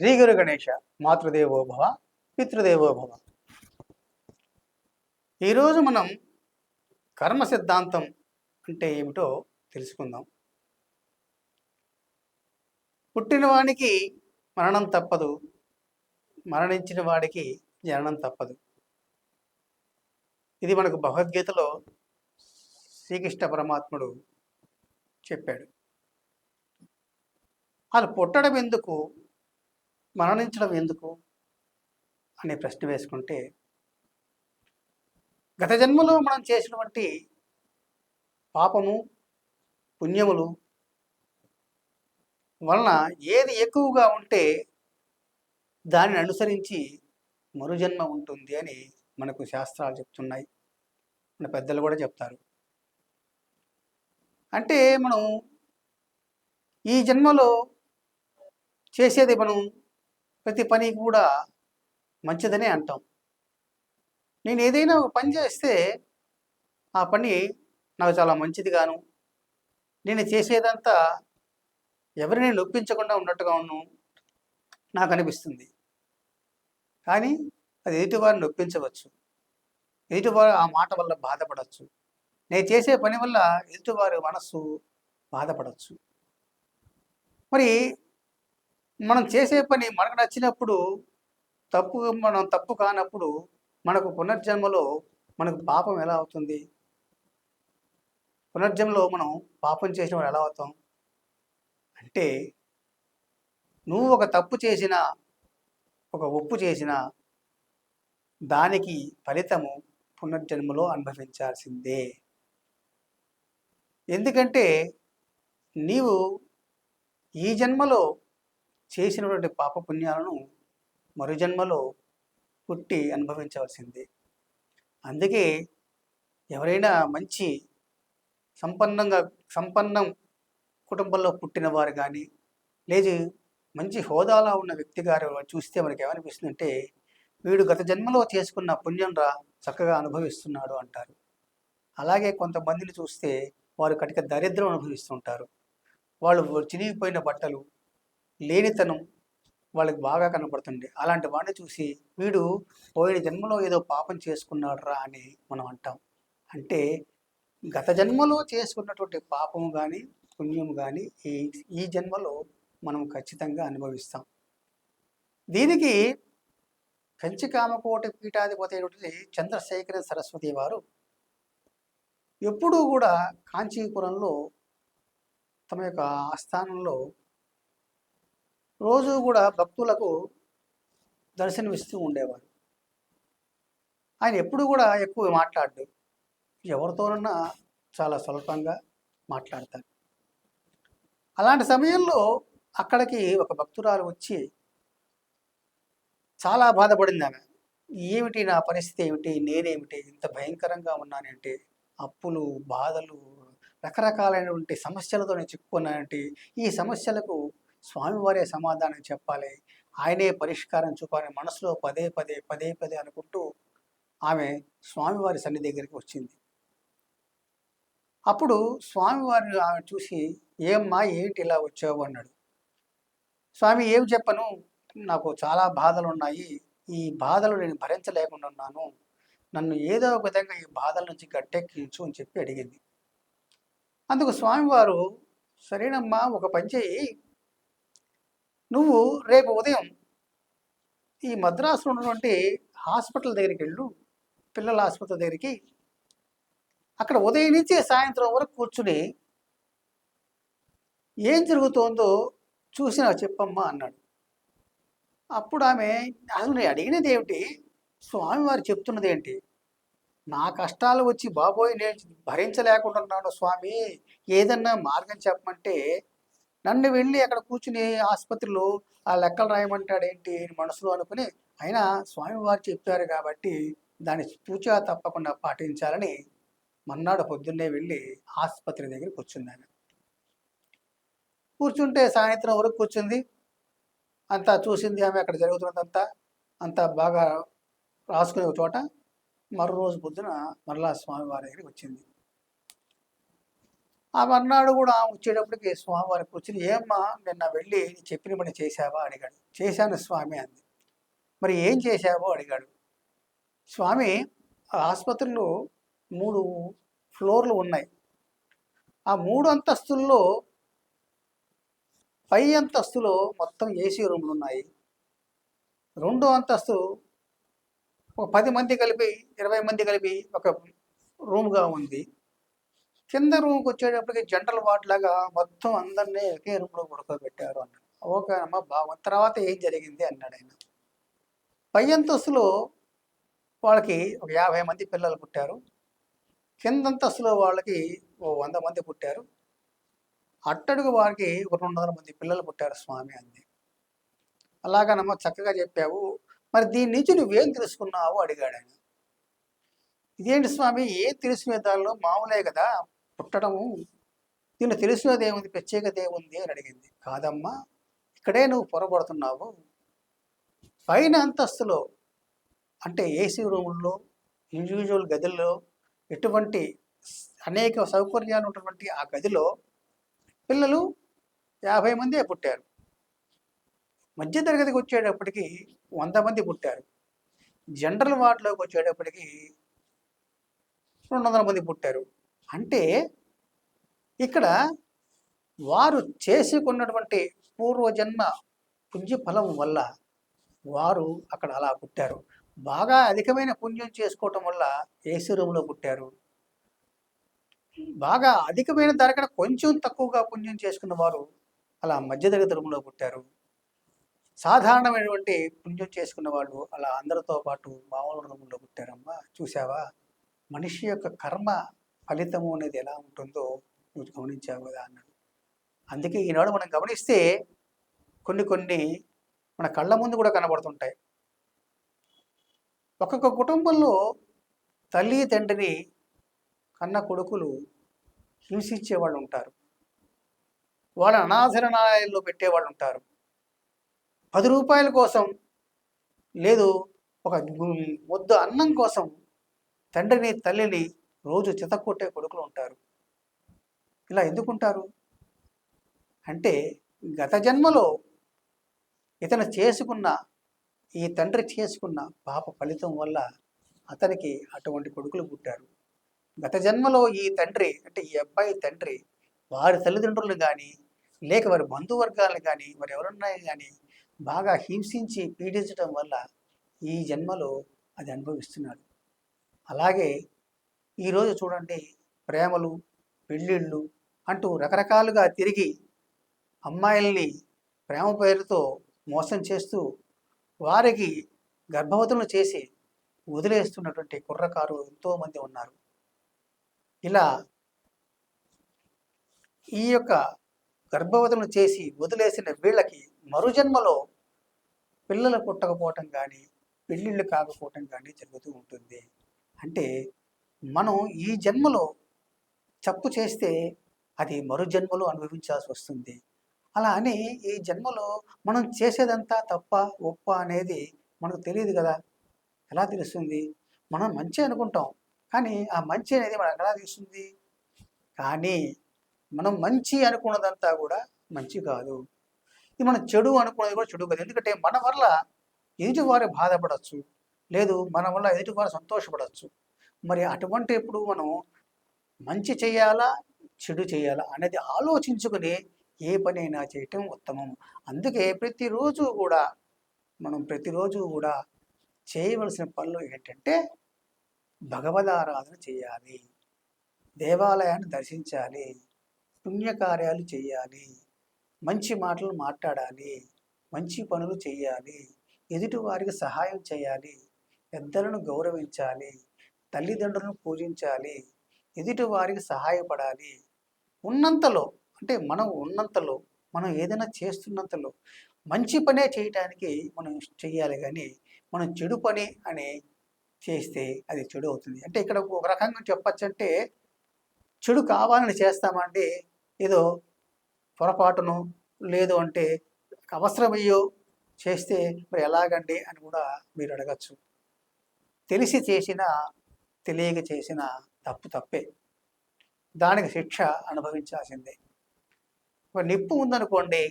శ్రీ గురు గణేశ మాతృదేవో భవ పితృదేవో భవ. ఈరోజు మనం కర్మ సిద్ధాంతం అంటే ఏమిటో తెలుసుకుందాం. పుట్టిన వాడికి మరణం తప్పదు, మరణించిన వాడికి జననం తప్పదు. ఇది మనకు భగవద్గీతలో శ్రీకృష్ణ పరమాత్ముడు చెప్పాడు. అలా పుట్టడం ఎందుకు, మరణించడం ఎందుకు అనే ప్రశ్న వేసుకుంటే, గత జన్మలో మనం చేసినటువంటి పాపము పుణ్యములు వలన ఏది ఎక్కువగా ఉంటే దానిని అనుసరించి మరుజన్మ ఉంటుంది అని మనకు శాస్త్రాలు చెప్తున్నాయి, మన పెద్దలు కూడా చెప్తారు. అంటే మనం ఈ జన్మలో చేసేది మనం ప్రతి పని కూడా మంచిదనే అంటాం. నేను ఏదైనా ఒక పని చేస్తే ఆ పని నాకు చాలా మంచిదిగాను, నేను చేసేదంతా ఎవరిని నొప్పించకుండా ఉన్నట్టుగా నాకు అనిపిస్తుంది. కానీ అది ఎదుటివారిని నొప్పించవచ్చు, ఎదుటివారు ఆ మాట వల్ల బాధపడవచ్చు, నేను చేసే పని వల్ల ఎదుటివారి మనస్సు బాధపడవచ్చు. మరి మనం చేసే పని మనకు నచ్చినప్పుడు, మనం తప్పు కానప్పుడు మనకు పునర్జన్మలో మనకు పాపం ఎలా అవుతుంది? పునర్జన్మలో మనం పాపం చేసిన వాడు ఎలా అవుతాం అంటే, నువ్వు ఒక తప్పు చేసినా, ఒక ఒప్పు చేసినా దానికి ఫలితము పునర్జన్మలో అనుభవించాల్సిందే. ఎందుకంటే నీవు ఈ జన్మలో చేసినటువంటి పాపపుణ్యాలను మరుజన్మలో పుట్టి అనుభవించవలసిందే. అందుకే ఎవరైనా మంచి సంపన్నం కుటుంబంలో పుట్టిన వారు కానీ, లేదు మంచి హోదాలో ఉన్న వ్యక్తి గారు చూస్తే మనకి ఏమనిపిస్తుందంటే, వీడు గత జన్మలో చేసుకున్న పుణ్యం రా చక్కగా అనుభవిస్తున్నాడు అంటారు. అలాగే కొంతమందిని చూస్తే వారు కటిక దరిద్రం అనుభవిస్తుంటారు. వాళ్ళు చినిగిపోయిన బట్టలు, లేనితనం వాళ్ళకి బాగా కనపడుతుంది. అలాంటి వాడిని చూసి వీడు పోయిన జన్మలో ఏదో పాపం చేసుకున్నాడు రా అని మనం అంటాం. అంటే గత జన్మలో చేసుకున్నటువంటి పాపము కానీ పుణ్యము కానీ ఈ జన్మలో మనం ఖచ్చితంగా అనుభవిస్తాం. దీనికి కంచికామకోటి పీఠాధిపతి అయినటువంటి చంద్రశేఖర సరస్వతి వారు ఎప్పుడూ కూడా కాంచీపురంలో తమ యొక్క ఆస్థానంలో రోజు కూడా భక్తులకు దర్శనమిస్తూ ఉండేవారు. ఆయన ఎప్పుడు కూడా ఎక్కువ మాట్లాడు, ఎవరితోనన్నా చాలా స్వల్పంగా మాట్లాడతారు. అలాంటి సమయంలో అక్కడికి ఒక భక్తురాలు వచ్చి చాలా బాధపడింది. ఆమె, ఏమిటి నా పరిస్థితి ఏమిటి, నేనేమిటి ఇంత భయంకరంగా ఉన్నానంటే, అప్పులు, బాధలు, రకరకాలైనటువంటి సమస్యలతో నేను చిక్కుకున్నానంటే, ఈ సమస్యలకు స్వామివారే సమాధానం చెప్పాలి, ఆయనే పరిష్కారం చూపాలని మనసులో పదే పదే అనుకుంటూ ఆమె స్వామివారి సన్నిధి దగ్గరికి వచ్చింది. అప్పుడు స్వామివారిని ఆమె చూసి, ఏమ్మా ఏంటి ఇలా వచ్చావు అన్నాడు. స్వామి, ఏం చెప్పను, నాకు చాలా బాధలు ఉన్నాయి, ఈ బాధలు నేను భరించలేకుండా ఉన్నాను, నన్ను ఏదో ఒక విధంగా ఈ బాధల నుంచి గట్టెక్కించు అని చెప్పి అడిగింది. అందుకు స్వామివారు, సరేనమ్మా, ఒక పని చెయ్యి, నువ్వు రేపు ఉదయం ఈ మద్రాసులో ఉన్నటువంటి హాస్పిటల్ దగ్గరికి వెళ్ళు, పిల్లల ఆసుపత్రి దగ్గరికి. అక్కడ ఉదయం నుంచి సాయంత్రం వరకు కూర్చుని ఏం జరుగుతోందో చూసి నాకు చెప్పమ్మా అన్నాడు. అప్పుడు ఆమె, అసలు నేను అడిగినది ఏమిటి, స్వామివారు చెప్తున్నది ఏంటి, నా కష్టాలు వచ్చి బాబోయ్ నేను భరించలేకుంటున్నాను స్వామి, ఏదన్నా మార్గం చెప్పమంటే నన్ను వెళ్ళి అక్కడ కూర్చుని ఆసుపత్రిలో ఆ లెక్కలు రాయమంటాడేంటి అని మనసులో అనుకుని, అయినా స్వామివారు చెప్పారు కాబట్టి దాన్ని తూచా తప్పకుండా పాటించాలని మన్నాడు పొద్దున్నే వెళ్ళి ఆసుపత్రి దగ్గర కూర్చున్నాను. కూర్చుంటే సాయంత్రం వరకు కూర్చుంది, అంతా చూసింది ఆమె, అక్కడ జరుగుతున్నదంతా అంతా బాగా రాసుకునే ఒక చోట. మరో రోజు పొద్దున మరలా స్వామివారి దగ్గరికి వచ్చింది. ఆ మర్నాడు కూడా వచ్చేటప్పటికి స్వామివారి కూర్చుని, ఏమ్మా నిన్న వెళ్ళి చెప్పిన పని చేశావా అడిగాడు. చేశాను స్వామి అంది. మరి ఏం చేశావో అడిగాడు. స్వామి, ఆ ఆసుపత్రిలో 3 ఫ్లోర్లు ఉన్నాయి. ఆ 3 అంతస్తుల్లో పై అంతస్తులో మొత్తం ఏసీ రూమ్లు ఉన్నాయి. 2వ అంతస్తు ఒక 10 మంది కలిపి 20 మంది కలిపి ఒక రూమ్గా ఉంది. కింద రూమ్కి వచ్చేటప్పటికి జనరల్ వార్డ్ లాగా మొత్తం అందరినీ ఒకే రూమ్లో పడుకోబెట్టారు అన్నాడు. ఓకే అమ్మ బాగుంది. తర్వాత ఏం జరిగింది అన్నాడు ఆయన. పై అంతస్తులో వాళ్ళకి ఒక 50 మంది పిల్లలు పుట్టారు. కింద అంతస్తులో వాళ్ళకి ఓ 100 మంది పుట్టారు. అట్టడుగు వారికి ఒక 200 మంది పిల్లలు పుట్టారు స్వామి అంది. అలాగనమ్మ చక్కగా చెప్పావు. మరి దీని నుంచి నువ్వేం తెలుసుకున్నావు అడిగాడు ఆయన. ఇదేంటి స్వామి, ఏం తెలుసుకునే దానిలో మామూలే కదా పుట్టడము, దీన్ని తెలుసుకునేది ఏముంది, ప్రత్యేకత ఏముంది అని అడిగింది. కాదమ్మా, ఇక్కడే నువ్వు పొరపడుతున్నావు. పైన అంతస్తులో అంటే ఏసీ రూముల్లో, ఇండివిజువల్ గదుల్లో, ఎటువంటి అనేక సౌకర్యాలు ఉన్నటువంటి ఆ గదిలో పిల్లలు 50 మందే పుట్టారు. మధ్య తరగతికి వచ్చేటప్పటికి 100 మంది పుట్టారు. జనరల్ వార్డులోకి వచ్చేటప్పటికి 200 మంది పుట్టారు. అంటే ఇక్కడ వారు చేసుకున్నటువంటి పూర్వజన్మ పుణ్యఫలం వల్ల వారు అక్కడ అలా పుట్టారు. బాగా అధికమైన పుణ్యం చేసుకోవటం వల్ల ఏసీ రూమ్లో పుట్టారు. బాగా అధికమైన దానికన్నా కొంచెం తక్కువగా పుణ్యం చేసుకున్న వారు అలా మధ్యతరగతి రూమ్లో పుట్టారు. సాధారణమైనటువంటి పుణ్యం చేసుకున్న వాళ్ళు అలా అందరితో పాటు మామూలు రూముల్లో పుట్టారమ్మా. చూసావా, మనిషి యొక్క కర్మ ఫలితము అనేది ఎలా ఉంటుందో నువ్వు గమనించావు కదా అన్నాడు. అందుకే ఈనాడు మనం గమనిస్తే కొన్ని మన కళ్ళ ముందు కూడా కనబడుతుంటాయి. ఒక్కొక్క కుటుంబంలో తల్లి తండ్రిని కన్న కొడుకులు హింసించే వాళ్ళు ఉంటారు. వాళ్ళ అనాథరణాలయాల్లో పెట్టేవాళ్ళు ఉంటారు. 10 రూపాయల కోసం, లేదు ఒక ముద్ద అన్నం కోసం తండ్రిని తల్లిని రోజు చితక్కొట్టే కొడుకులు ఉంటారు. ఇలా ఎందుకుంటారు అంటే, గత జన్మలో ఇతను చేసుకున్న, ఈ తండ్రి చేసుకున్న పాప ఫలితం వల్ల అతనికి అటువంటి కొడుకులు పుట్టారు. గత జన్మలో ఈ తండ్రి అంటే ఈ అబ్బాయి తండ్రి వారి తల్లిదండ్రులను కానీ, లేక వారి బంధువర్గాలను కానీ, వారు ఎవరున్నా కానీ బాగా హింసించి పీడించడం వల్ల ఈ జన్మలో అది అనుభవిస్తున్నాడు. అలాగే ఈరోజు చూడండి, ప్రేమలు, పెళ్ళిళ్ళు అంటూ రకరకాలుగా తిరిగి అమ్మాయిల్ని ప్రేమ పేరుతో మోసం చేస్తూ వారికి గర్భవతులను చేసి వదిలేస్తున్నటువంటి కుర్రకారు ఎంతోమంది ఉన్నారు. ఇలా ఈ యొక్క గర్భవతులను చేసి వదిలేసిన వీళ్ళకి మరుజన్మలో పిల్లలు పుట్టకపోవటం కానీ, పెళ్ళిళ్ళు కాకపోవటం కానీ జరుగుతూ ఉంటుంది. అంటే మనం ఈ జన్మలో తప్పు చేస్తే అది మరు జన్మలో అనుభవించాల్సి వస్తుంది. అలా అని ఈ జన్మలో మనం చేసేదంతా తప్ప ఒప్ప అనేది మనకు తెలియదు కదా. ఎలా తెలుస్తుంది? మనం మంచి అనుకుంటాం, కానీ ఆ మంచి అనేది మనకు ఎలా తెలుస్తుంది? కానీ మనం మంచి అనుకున్నదంతా కూడా మంచి కాదు. ఇది మనం చెడు అనుకున్నది కూడా చెడు కాదు. ఎందుకంటే మన వల్ల ఎదుటివారు బాధపడవచ్చు, లేదు మన వల్ల ఎదుటివారు సంతోషపడవచ్చు. మరి అటువంటి ఎప్పుడు మనం మంచి చేయాలా, చెడు చేయాలా అనేది ఆలోచించుకుని ఏ పనైనా చేయటం ఉత్తమం. అందుకే ప్రతిరోజు కూడా చేయవలసిన పనులు ఏంటంటే, భగవదారాధన చేయాలి, దేవాలయాన్ని దర్శించాలి, పుణ్యకార్యాలు చేయాలి, మంచి మాటలు మాట్లాడాలి, మంచి పనులు చేయాలి, ఎదుటివారికి సహాయం చేయాలి, పెద్దలను గౌరవించాలి, తల్లిదండ్రులను పూజించాలి, ఎదుటివారికి సహాయపడాలి. ఉన్నంతలో అంటే మనం ఏదైనా చేస్తున్నంతలో మంచి పనే చేయటానికి మనం చెయ్యాలి. కానీ మనం చెడు పని అని చేస్తే అది చెడు అవుతుంది. అంటే ఇక్కడ ఒక రకంగా చెప్పచ్చంటే, చెడు కావాలని చేస్తామంటే ఏదో పొరపాటును, లేదు అంటే అవసరమయ్యో చేస్తే మరి ఎలాగండి అని కూడా మీరు అడగచ్చు. తెలిసి చేసిన, తెలియక చేసిన తప్పు తప్పే. దానికి శిక్ష అనుభవించాల్సిందే. ఒక నిప్పు ఉందనుకోండి,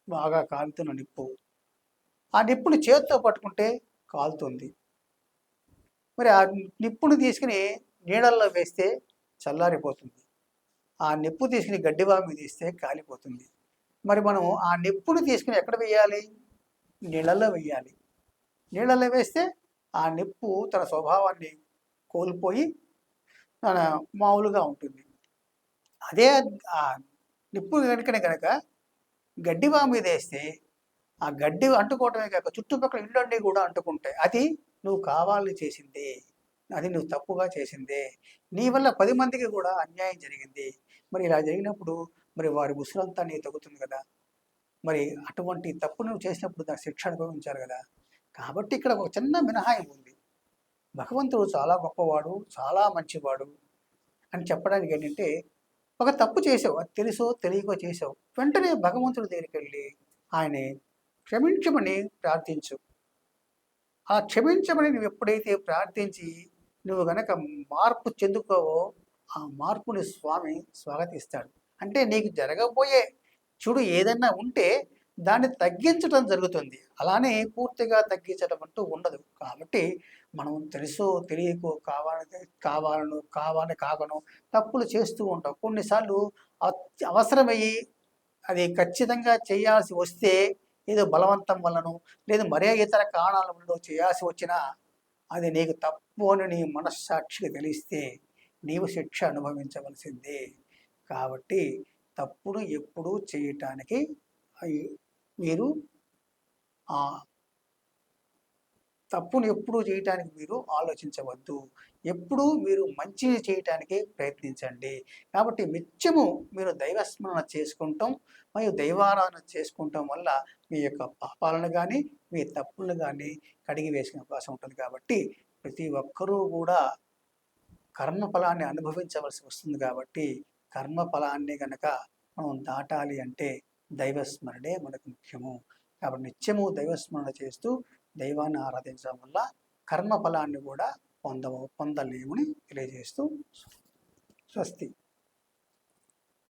బాగా కాలుతున్న నిప్పు, ఆ నిప్పుని చేతితో పట్టుకుంటే కాలుతుంది. మరి ఆ నిప్పుని తీసుకుని నీళ్ళల్లో వేస్తే చల్లారిపోతుంది. ఆ నిప్పు తీసుకుని గడ్డివాము మీద వేస్తే కాలిపోతుంది. మరి మనం ఆ నిప్పుని తీసుకుని ఎక్కడ వేయాలి? నీళ్ళల్లో వేయాలి. నీళ్ళల్లో వేస్తే ఆ నిప్పు తన స్వభావాన్ని కోల్పోయి తన మామూలుగా ఉంటుంది. అదే ఆ నిప్పు కనుక గడ్డివాము మీద వేస్తే ఆ గడ్డి అంటుకోవటమే కాక చుట్టుపక్కల ఇళ్ళన్నీ కూడా అంటుకుంటాయి. అది నువ్వు కావాలని చేసిందే, అది నువ్వు తప్పుగా చేసిందే, నీ వల్ల 10 మందికి కూడా అన్యాయం జరిగింది. మరి ఇలా జరిగినప్పుడు మరి వారి ఉసురంతా నీ తగ్గుతుంది కదా. మరి అటువంటి తప్పు నువ్వు చేసినప్పుడు దానికి శిక్ష అనుభవించాలి కదా. కాబట్టి ఇక్కడ ఒక చిన్న మినహాయింపు ఉంది. భగవంతుడు చాలా గొప్పవాడు, చాలా మంచివాడు అని చెప్పడానికి ఏంటంటే, ఒక తప్పు చేసావు, అది తెలుసో తెలియకో చేసావు, వెంటనే భగవంతుడి దగ్గరికి వెళ్ళి ఆయన్ని క్షమించమని ప్రార్థించు. ఆ క్షమించమని నువ్వు ఎప్పుడైతే ప్రార్థించి నువ్వు గనక మార్పు చెందుకోవో, ఆ మార్పుని స్వామి స్వాగతిస్తాడు. అంటే నీకు జరగబోయే చెడు ఏదన్నా ఉంటే దాన్ని తగ్గించడం జరుగుతుంది. అలానే పూర్తిగా తగ్గించడం అంటూ ఉండదు. కాబట్టి మనం తెలుసో తెలియకో కావాలని కాకనో తప్పులు చేస్తూ ఉంటాం. కొన్నిసార్లు అవసరమయ్యి అది ఖచ్చితంగా చేయాల్సి వస్తే ఏదో బలవంతం వల్లనో లేదా మరే ఇతర కారణాల వల్ల చేయాల్సి వచ్చినా అది నీకు తప్పు అని నీ మనస్సాక్షికి తెలిస్తే నీవు శిక్ష అనుభవించవలసిందే. కాబట్టి తప్పును ఎప్పుడూ చేయటానికి మీరు ఆ తప్పును ఎప్పుడూ చేయటానికి మీరు ఆలోచించవద్దు. ఎప్పుడూ మీరు మంచిని చేయటానికి ప్రయత్నించండి. కాబట్టి నిత్యము మీరు దైవస్మరణ చేసుకుంటాం మరియు దైవారాధన చేసుకుంటాం వల్ల మీ యొక్క పాపాలను కానీ మీ తప్పులను కానీ కడిగి వేసుకునే అవకాశం ఉంటుంది. కాబట్టి ప్రతి ఒక్కరూ కూడా కర్మఫలాన్ని అనుభవించవలసి వస్తుంది. కాబట్టి కర్మఫలాన్ని కనుక మనం దాటాలి అంటే దైవస్మరణే మనకు ముఖ్యము. కాబట్టి నిత్యము దైవస్మరణ చేస్తూ దైవాన్ని ఆరాధించడం వల్ల కర్మఫలాన్ని కూడా పొందలేమని తెలియజేస్తూ స్వస్తి.